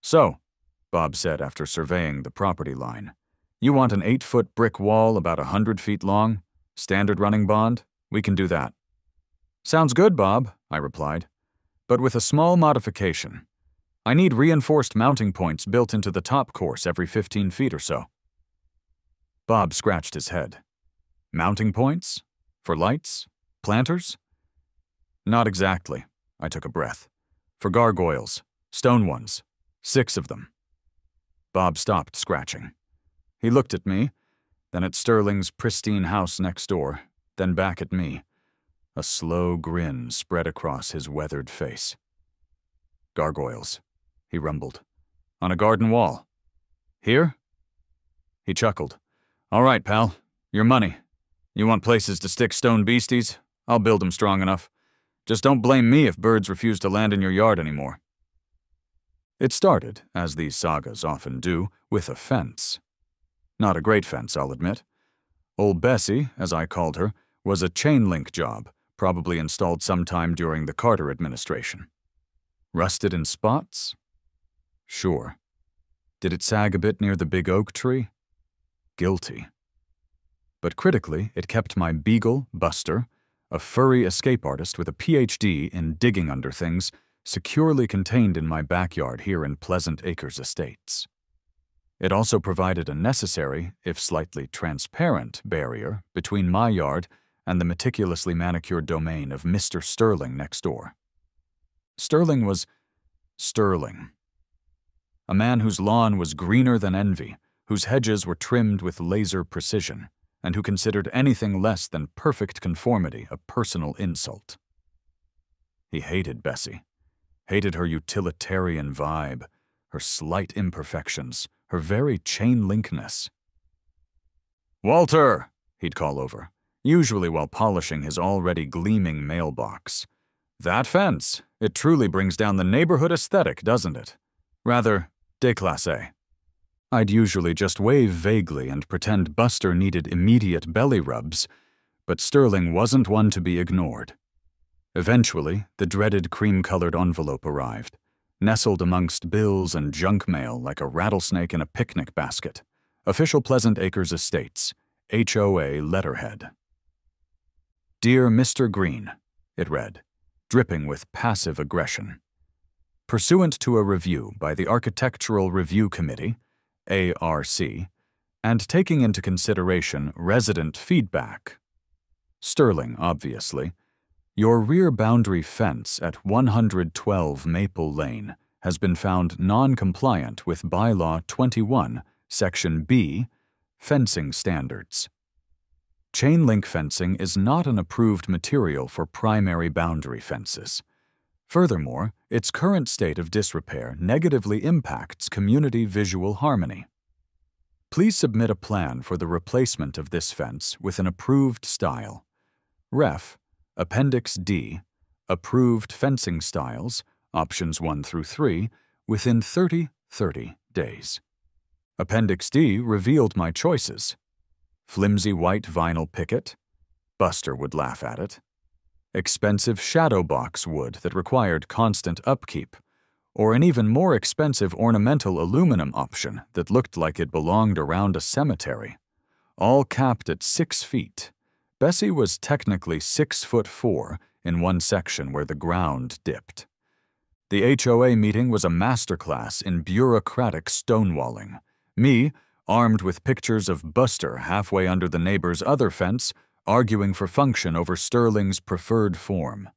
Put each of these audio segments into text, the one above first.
"So," Bob said after surveying the property line, "you want an 8-foot brick wall about 100 feet long? Standard running bond? We can do that." "Sounds good, Bob," I replied, "but with a small modification. I need reinforced mounting points built into the top course every 15 feet or so." Bob scratched his head. "Mounting points? For lights? Planters?" "Not exactly," I took a breath. "For gargoyles. Stone ones. 6 of them." Bob stopped scratching. He looked at me, then at Sterling's pristine house next door, then back at me. A slow grin spread across his weathered face. "Gargoyles," he rumbled. "On a garden wall. Here?" He chuckled. "All right, pal. Your money. You want places to stick stone beasties? I'll build them strong enough. Just don't blame me if birds refuse to land in your yard anymore." It started, as these sagas often do, with a fence. Not a great fence, I'll admit. Old Bessie, as I called her, was a chain-link job, probably installed sometime during the Carter administration. Rusted in spots? Sure. Did it sag a bit near the big oak tree? Guilty. But critically, it kept my beagle, Buster, a furry escape artist with a PhD in digging under things, securely contained in my backyard here in Pleasant Acres Estates. It also provided a necessary, if slightly transparent, barrier between my yard and the meticulously manicured domain of Mr. Sterling next door. Sterling was Sterling. A man whose lawn was greener than envy, whose hedges were trimmed with laser precision, and who considered anything less than perfect conformity a personal insult. He hated Bessie, hated her utilitarian vibe, her slight imperfections, her very chain-linkness. "Walter," he'd call over, usually while polishing his already gleaming mailbox. "That fence, it truly brings down the neighborhood aesthetic, doesn't it? Rather déclassé." I'd usually just wave vaguely and pretend Buster needed immediate belly rubs, but Sterling wasn't one to be ignored. Eventually, the dreaded cream-colored envelope arrived, nestled amongst bills and junk mail like a rattlesnake in a picnic basket. Official Pleasant Acres Estates, HOA letterhead. "Dear Mr. Green," it read, dripping with passive aggression. "Pursuant to a review by the Architectural Review Committee, ARC, and taking into consideration resident feedback. Sterling, obviously. Your rear boundary fence at 112 Maple Lane has been found non-compliant with Bylaw 21, Section B, Fencing Standards. Chain-link fencing is not an approved material for primary boundary fences. Furthermore, its current state of disrepair negatively impacts community visual harmony. Please submit a plan for the replacement of this fence with an approved style. Ref. Appendix D, Approved Fencing Styles, Options 1 through 3, within 30 days. Appendix D revealed my choices. Flimsy white vinyl picket. Buster would laugh at it. Expensive shadow box wood that required constant upkeep, or an even more expensive ornamental aluminum option that looked like it belonged around a cemetery. All capped at 6 feet. Bessie was technically 6'4" in one section where the ground dipped. The HOA meeting was a masterclass in bureaucratic stonewalling. Me, armed with pictures of Buster halfway under the neighbor's other fence, arguing for function over Sterling's preferred form.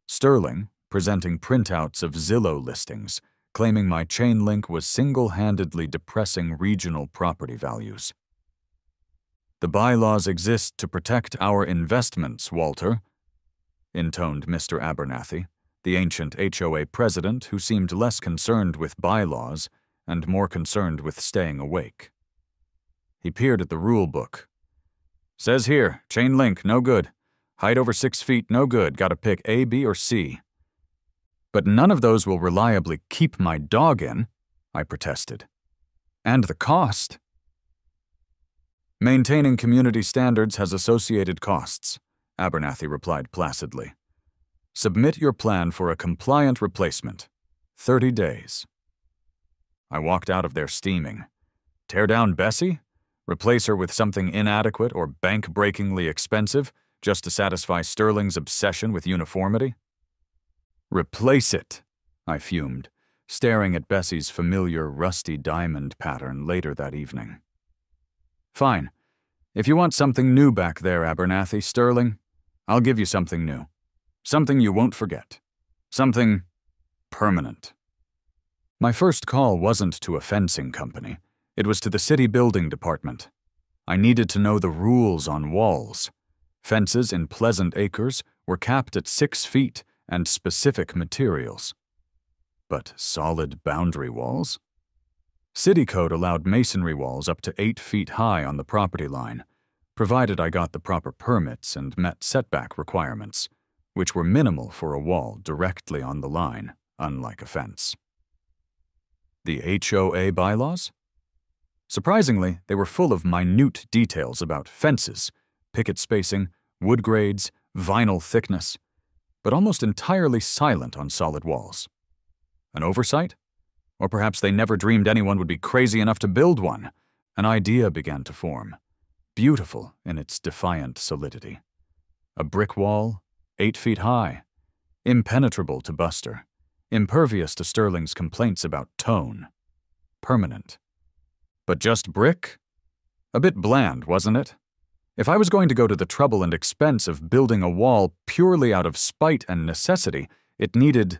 Sterling, presenting printouts of Zillow listings, claiming my chain link was single-handedly depressing regional property values. "The bylaws exist to protect our investments, Walter," intoned Mr. Abernathy, the ancient HOA president who seemed less concerned with bylaws and more concerned with staying awake. He peered at the rule book. "Says here, chain link, no good. Height over 6 feet, no good. Gotta pick A, B, or C." "But none of those will reliably keep my dog in," I protested. "And the cost." "Maintaining community standards has associated costs," Abernathy replied placidly. "Submit your plan for a compliant replacement. 30 days. I walked out of there steaming. Tear down Bessie? Replace her with something inadequate or bank-breakingly expensive just to satisfy Sterling's obsession with uniformity? Replace it, I fumed, staring at Bessie's familiar rusty diamond pattern later that evening. Fine. If you want something new back there, Abernathy, Sterling, I'll give you something new. Something you won't forget. Something permanent. My first call wasn't to a fencing company. It was to the city building department. I needed to know the rules on walls. Fences in Pleasant Acres were capped at 6 feet and specific materials. But solid boundary walls? City code allowed masonry walls up to 8 feet high on the property line, provided I got the proper permits and met setback requirements, which were minimal for a wall directly on the line, unlike a fence. The HOA bylaws? Surprisingly, they were full of minute details about fences, picket spacing, wood grades, vinyl thickness, but almost entirely silent on solid walls. An oversight? Or perhaps they never dreamed anyone would be crazy enough to build one. An idea began to form, beautiful in its defiant solidity. A brick wall, 8 feet high, impenetrable to Buster, impervious to Sterling's complaints about tone, permanent. But just brick? A bit bland, wasn't it? If I was going to go to the trouble and expense of building a wall purely out of spite and necessity, it needed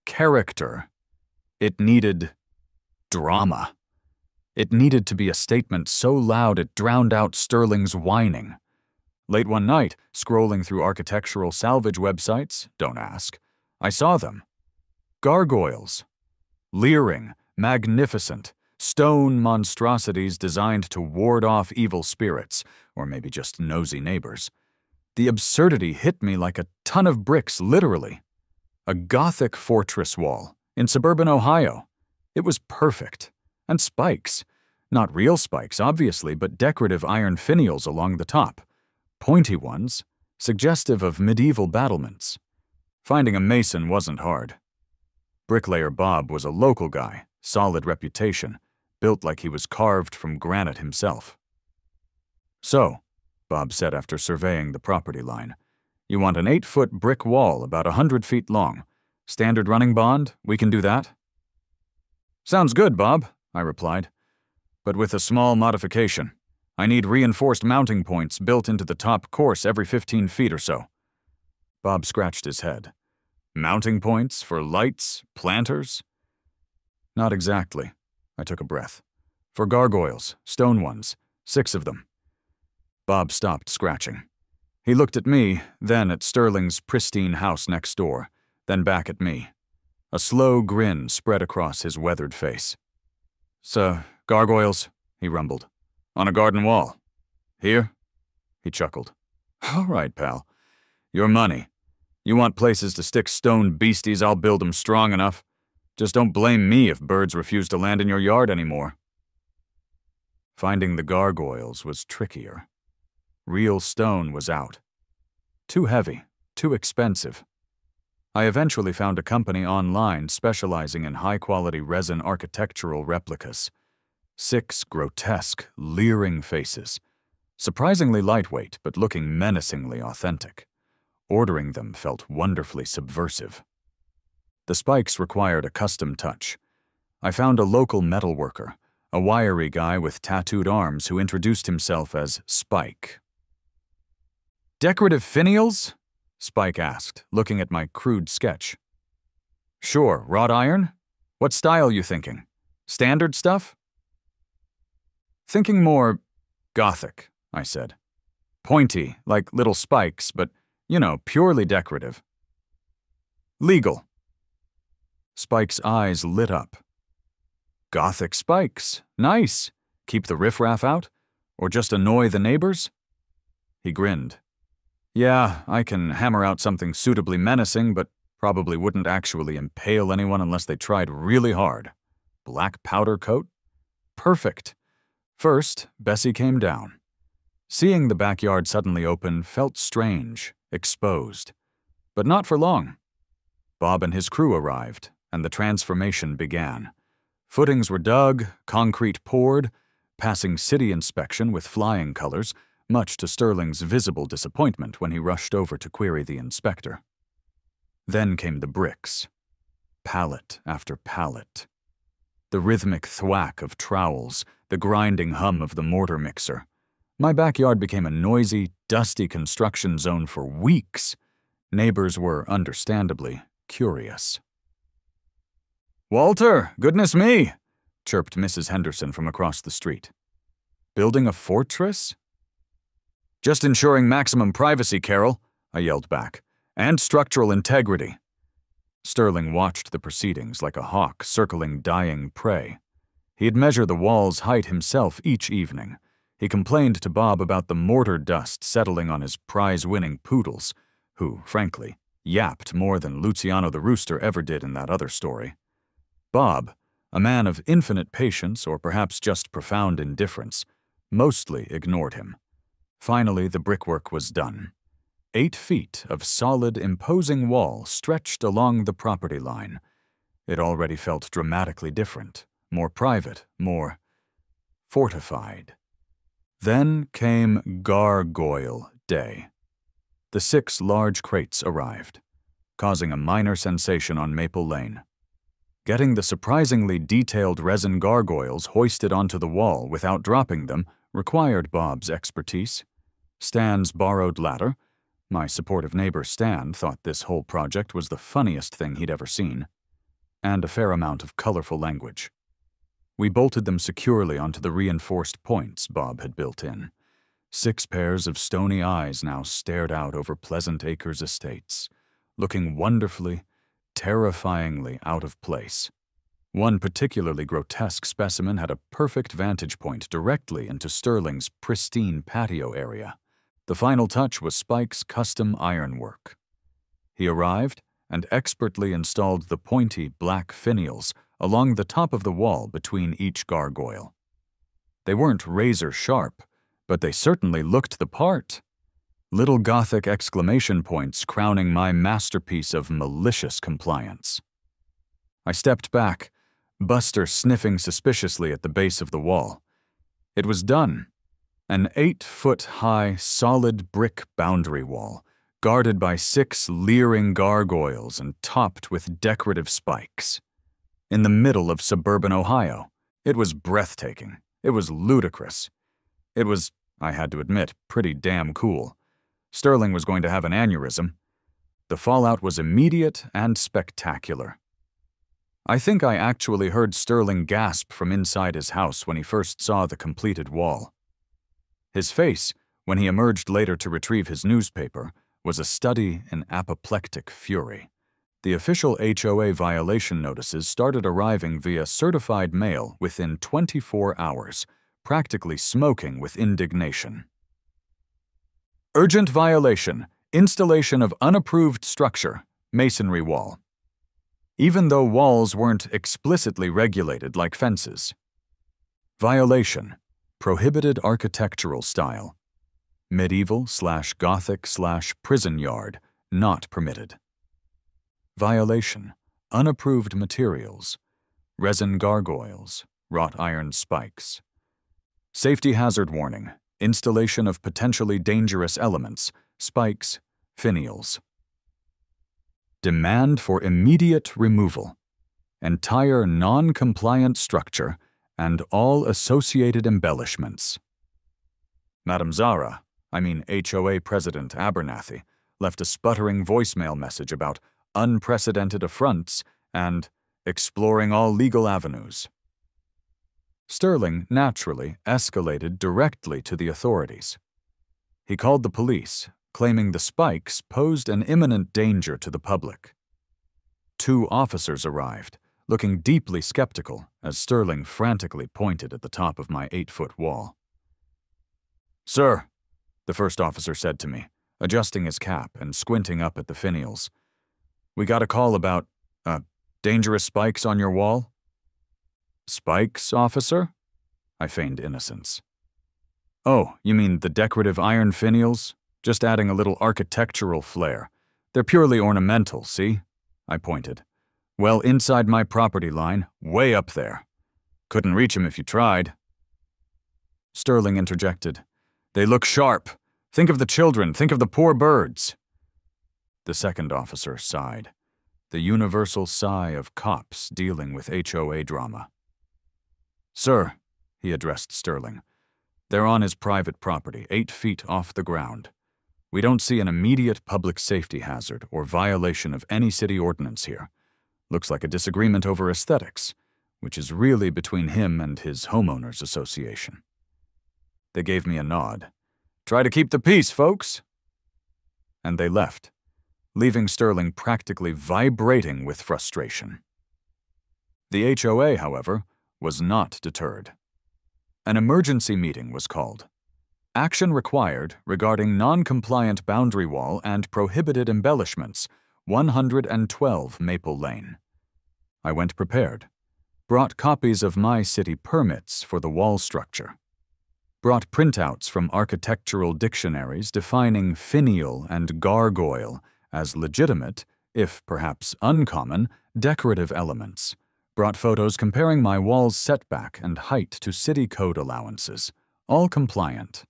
character. It needed drama. It needed to be a statement so loud it drowned out Sterling's whining. Late one night, scrolling through architectural salvage websites, don't ask, I saw them. Gargoyles. Leering, magnificent, stone monstrosities designed to ward off evil spirits, or maybe just nosy neighbors. The absurdity hit me like a ton of bricks, literally. A Gothic fortress wall in suburban Ohio. It was perfect. And spikes. Not real spikes, obviously, but decorative iron finials along the top. Pointy ones, suggestive of medieval battlements. Finding a mason wasn't hard. Bricklayer Bob was a local guy, solid reputation, built like he was carved from granite himself. So, Bob said after surveying the property line, you want an 8-foot brick wall about 100 feet long. Standard running bond, we can do that? Sounds good, Bob, I replied, but with a small modification. I need reinforced mounting points built into the top course every 15 feet or so. Bob scratched his head. Mounting points for lights, planters? Not exactly. I took a breath. For gargoyles, stone ones, 6 of them. Bob stopped scratching. He looked at me, then at Sterling's pristine house next door, then back at me. A slow grin spread across his weathered face. So, gargoyles, he rumbled. On a garden wall. Here? He chuckled. All right, pal. Your money. You want places to stick stone beasties, I'll build 'em strong enough. Just don't blame me if birds refuse to land in your yard anymore. Finding the gargoyles was trickier. Real stone was out. Too heavy, too expensive. I eventually found a company online specializing in high-quality resin architectural replicas. 6 grotesque, leering faces. Surprisingly lightweight, but looking menacingly authentic. Ordering them felt wonderfully subversive. The spikes required a custom touch. I found a local metalworker, a wiry guy with tattooed arms who introduced himself as Spike. Decorative finials? Spike asked, looking at my crude sketch. Sure, wrought iron? What style you thinking? Standard stuff? Thinking more Gothic, I said. Pointy, like little spikes, but, you know, purely decorative. Legal. Spike's eyes lit up. Gothic spikes. Nice. Keep the riffraff out? Or just annoy the neighbors? He grinned. Yeah, I can hammer out something suitably menacing, but probably wouldn't actually impale anyone unless they tried really hard. Black powder coat? Perfect. First, Bessie came down. Seeing the backyard suddenly open felt strange, exposed. But not for long. Bob and his crew arrived, and the transformation began. Footings were dug, concrete poured, passing city inspection with flying colors, much to Sterling's visible disappointment when he rushed over to query the inspector. Then came the bricks, pallet after pallet. The rhythmic thwack of trowels, the grinding hum of the mortar mixer. My backyard became a noisy, dusty construction zone for weeks. Neighbors were, understandably, curious. "Walter, goodness me!" chirped Mrs. Henderson from across the street. "Building a fortress?" "Just ensuring maximum privacy, Carol," I yelled back, "and structural integrity." Sterling watched the proceedings like a hawk circling dying prey. He'd measure the wall's height himself each evening. He complained to Bob about the mortar dust settling on his prize-winning poodles, who, frankly, yapped more than Luciano the rooster ever did in that other story. Bob, a man of infinite patience or perhaps just profound indifference, mostly ignored him. Finally, the brickwork was done. 8 feet of solid, imposing wall stretched along the property line. It already felt dramatically different, more private, more fortified. Then came Gargoyle Day. The 6 large crates arrived, causing a minor sensation on Maple Lane. Getting the surprisingly detailed resin gargoyles hoisted onto the wall without dropping them required Bob's expertise. Stan's borrowed ladder. My supportive neighbor Stan thought this whole project was the funniest thing he'd ever seen. And a fair amount of colorful language. We bolted them securely onto the reinforced points Bob had built in. 6 pairs of stony eyes now stared out over Pleasant Acres estates, looking wonderfully, terrifyingly out of place. One particularly grotesque specimen had a perfect vantage point directly into Sterling's pristine patio area. The final touch was Spike's custom ironwork. He arrived and expertly installed the pointy black finials along the top of the wall between each gargoyle. They weren't razor-sharp, but they certainly looked the part. Little Gothic exclamation points crowning my masterpiece of malicious compliance. I stepped back, Buster sniffing suspiciously at the base of the wall. It was done. An 8-foot-high, solid brick boundary wall, guarded by 6 leering gargoyles and topped with decorative spikes. In the middle of suburban Ohio. It was breathtaking. It was ludicrous. It was, I had to admit, pretty damn cool. Sterling was going to have an aneurysm. The fallout was immediate and spectacular. I think I actually heard Sterling gasp from inside his house when he first saw the completed wall. His face, when he emerged later to retrieve his newspaper, was a study in apoplectic fury. The official HOA violation notices started arriving via certified mail within 24 hours, practically smoking with indignation. Urgent violation, installation of unapproved structure, masonry wall. Even though walls weren't explicitly regulated like fences. Violation, prohibited architectural style. Medieval/Gothic/prison yard, not permitted. Violation, unapproved materials. Resin gargoyles, wrought iron spikes. Safety hazard warning. Installation of potentially dangerous elements, spikes, finials. Demand for immediate removal. Entire non-compliant structure and all associated embellishments. Madam Zara, HOA President Abernathy, left a sputtering voicemail message about unprecedented affronts and exploring all legal avenues. Sterling, naturally, escalated directly to the authorities. He called the police, claiming the spikes posed an imminent danger to the public. 2 officers arrived, looking deeply skeptical as Sterling frantically pointed at the top of my 8-foot wall. "Sir," the first officer said to me, adjusting his cap and squinting up at the finials, "we got a call about, dangerous spikes on your wall." "Spikes, officer?" I feigned innocence. "Oh, you mean the decorative iron finials? Just adding a little architectural flair. They're purely ornamental, see?" I pointed. "Well, inside my property line, way up there. Couldn't reach him if you tried. Sterling interjected. They look sharp. Think of the children. Think of the poor birds. The second officer sighed. The universal sigh of cops dealing with HOA drama. Sir, he addressed Sterling, they're on his private property, 8 feet off the ground. We don't see an immediate public safety hazard or violation of any city ordinance here. Looks like a disagreement over aesthetics, which is really between him and his homeowners association. They gave me a nod. Try to keep the peace, folks. And they left, leaving Sterling practically vibrating with frustration. The HOA, however, was not deterred. An emergency meeting was called. Action required regarding non-compliant boundary wall and prohibited embellishments, 112 Maple Lane. I went prepared, brought copies of my city permits for the wall structure, brought printouts from architectural dictionaries defining finial and gargoyle as legitimate, if perhaps uncommon, decorative elements, brought photos comparing my wall's setback and height to city code allowances, all compliant.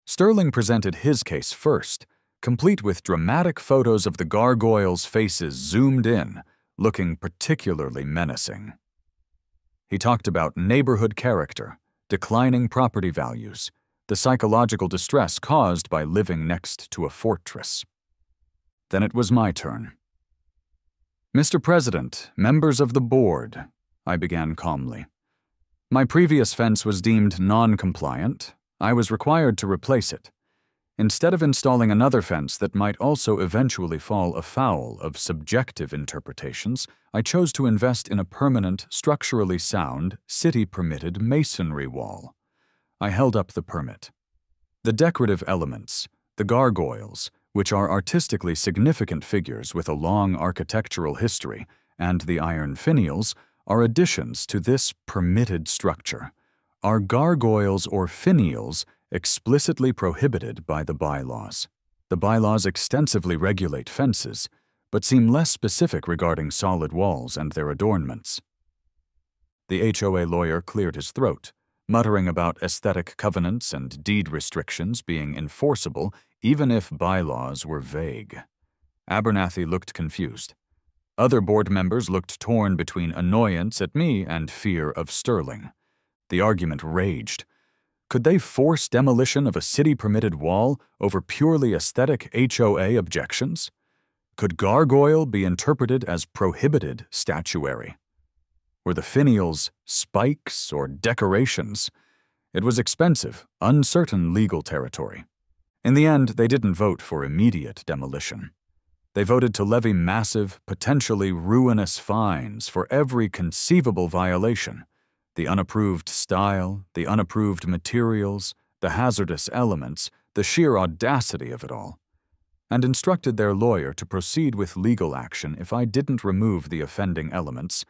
Sterling presented his case first, complete with dramatic photos of the gargoyles' faces zoomed in, looking particularly menacing. He talked about neighborhood character, declining property values, the psychological distress caused by living next to a fortress. Then it was my turn. Mr. President, members of the board, I began calmly. My previous fence was deemed non-compliant. I was required to replace it. Instead of installing another fence that might also eventually fall afoul of subjective interpretations, I chose to invest in a permanent, structurally sound, city-permitted masonry wall. I held up the permit. The decorative elements, the gargoyles, which are artistically significant figures with a long architectural history, and the iron finials, are additions to this permitted structure. Are gargoyles or finials explicitly prohibited by the bylaws? The bylaws extensively regulate fences, but seem less specific regarding solid walls and their adornments. The HOA lawyer cleared his throat, muttering about aesthetic covenants and deed restrictions being enforceable even if bylaws were vague. Abernathy looked confused. Other board members looked torn between annoyance at me and fear of Sterling. The argument raged. Could they force demolition of a city-permitted wall over purely aesthetic HOA objections? Could gargoyle be interpreted as prohibited statuary? Were the finials spikes or decorations? It was expensive, uncertain legal territory. In the end, they didn't vote for immediate demolition. They voted to levy massive, potentially ruinous fines for every conceivable violation: the unapproved style, the unapproved materials, the hazardous elements, the sheer audacity of it all, and instructed their lawyer to proceed with legal action if I didn't remove the offending elements,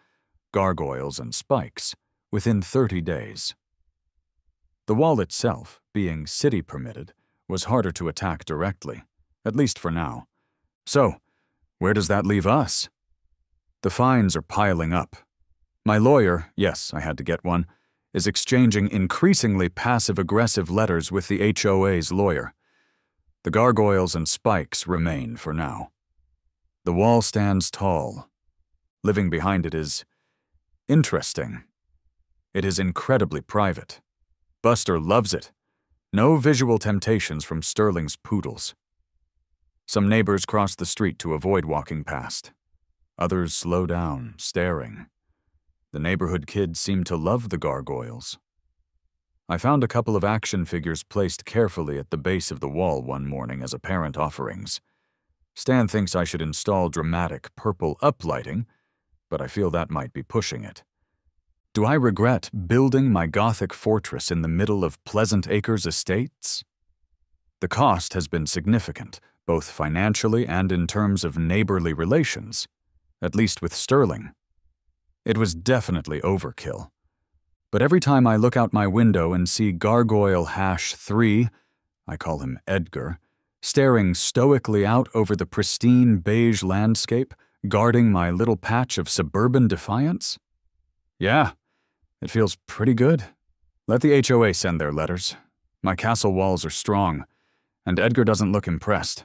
gargoyles and spikes, within 30 days. The wall itself, being city-permitted, was harder to attack directly, at least for now. So, where does that leave us? The fines are piling up. My lawyer, yes, I had to get one, is exchanging increasingly passive-aggressive letters with the HOA's lawyer. The gargoyles and spikes remain for now. The wall stands tall. Living behind it is interesting. It is incredibly private. Buster loves it. No visual temptations from Sterling's poodles. Some neighbors cross the street to avoid walking past. Others slow down, staring. The neighborhood kids seem to love the gargoyles. I found a couple of action figures placed carefully at the base of the wall one morning as apparent offerings. Stan thinks I should install dramatic purple uplighting, but I feel that might be pushing it. Do I regret building my Gothic fortress in the middle of Pleasant Acres Estates? The cost has been significant, both financially and in terms of neighborly relations, at least with Sterling. It was definitely overkill. But every time I look out my window and see Gargoyle #3, I call him Edgar, staring stoically out over the pristine beige landscape, guarding my little patch of suburban defiance? Yeah, It feels pretty good. Let the HOA send their letters. My castle walls are strong, and Edgar doesn't look impressed.